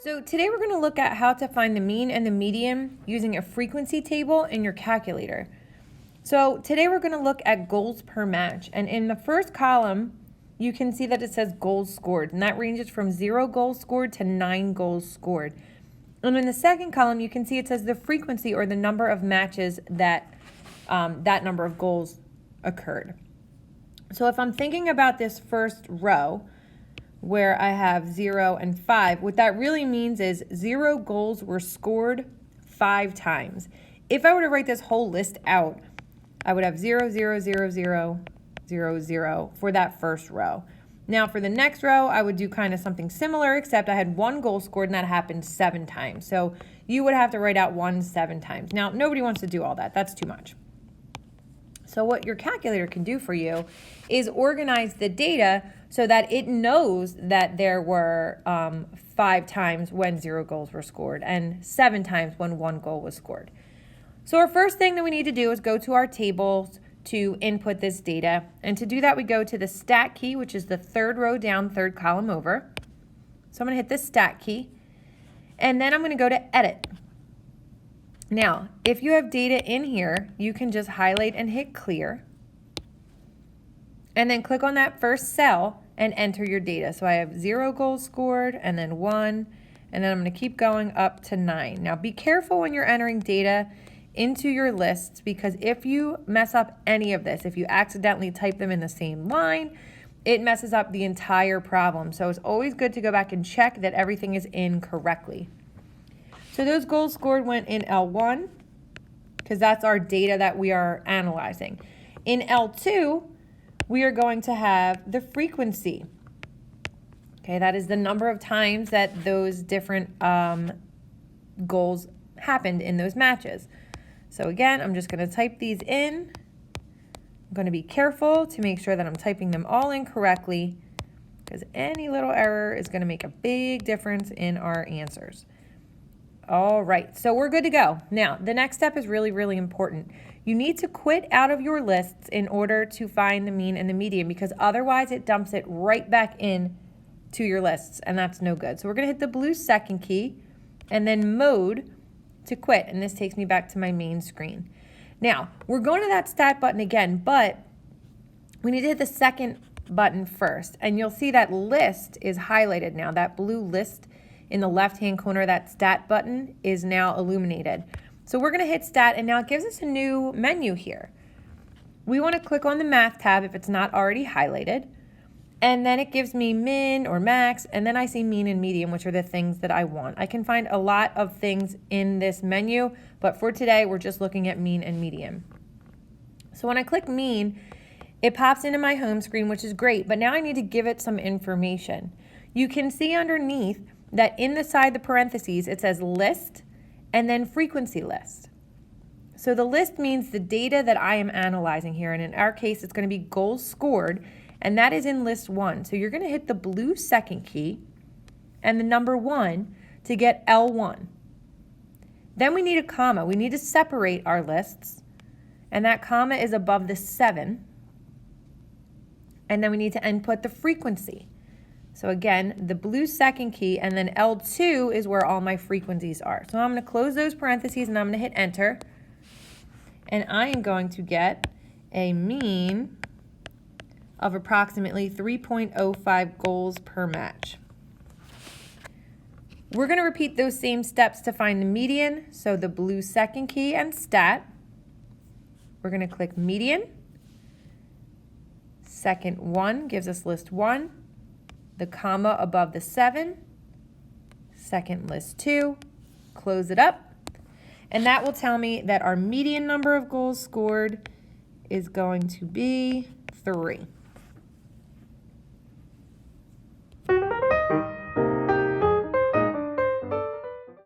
So today we're going to look at how to find the mean and the median using a frequency table in your calculator. So today we're going to look at goals per match. And in the first column, you can see that it says goals scored. And that ranges from 0 goals scored to 9 goals scored. And in the second column, you can see it says the frequency or the number of matches that that number of goals occurred. So if I'm thinking about this first row, where I have 0 and 5, what that really means is 0 goals were scored 5 times. If I were to write this whole list out, I would have 0, 0, 0, 0, 0, 0 for that first row. Now for the next row, I would do kind of something similar, except I had 1 goal scored and that happened 7 times. So you would have to write out 1 7 times. Now nobody wants to do all that. That's too much. So what your calculator can do for you is organize the data so that it knows that there were 5 times when 0 goals were scored and 7 times when 1 goal was scored. So our first thing that we need to do is go to our tables to input this data. And to do that, we go to the stat key, which is the third row down, third column over. So I'm going to hit the stat key. And then I'm going to go to edit. Now, if you have data in here, you can just highlight and hit clear. And then click on that first cell and enter your data. So I have 0 goals scored and then 1, and then I'm going to keep going up to 9. Now be careful when you're entering data into your lists, because if you mess up any of this, if you accidentally type them in the same line, it messes up the entire problem. So it's always good to go back and check that everything is in correctly. So those goals scored went in L1 because that's our data that we are analyzing. In L2, we are going to have the frequency. Okay, that is the number of times that those different goals happened in those matches. So again, I'm just going to type these in. I'm going to be careful to make sure that I'm typing them all in correctly, because any little error is going to make a big difference in our answers. All right, so we're good to go. Now, the next step is really, really important. You need to quit out of your lists in order to find the mean and the median, because otherwise it dumps it right back in to your lists, and that's no good. So we're going to hit the blue second key and then mode to quit, and this takes me back to my main screen. Now, we're going to that stat button again, but we need to hit the second button first, and you'll see that list is highlighted now. That blue list in the left-hand corner, that stat button is now illuminated. So we're going to hit stat, and now it gives us a new menu here. We want to click on the math tab if it's not already highlighted, and then it gives me min or max, and then I see mean and median, which are the things that I want. I can find a lot of things in this menu, but for today, we're just looking at mean and median. So when I click mean, it pops into my home screen, which is great, but now I need to give it some information. You can see underneath that in the side, the parentheses, it says list and then frequency list. So the list means the data that I am analyzing here, and in our case, it's going to be goals scored, and that is in list 1. So you're going to hit the blue second key and the number 1 to get L1. Then we need a comma. We need to separate our lists, and that comma is above the 7. And then we need to input the frequency. So again, the blue second key, and then L2 is where all my frequencies are. So I'm going to close those parentheses and I'm going to hit enter. And I am going to get a mean of approximately 3.05 goals per match. We're going to repeat those same steps to find the median. So the blue second key and stat. We're going to click median. Second 1 gives us list 1. The comma above the 7, second list 2, close it up, and that will tell me that our median number of goals scored is going to be 3.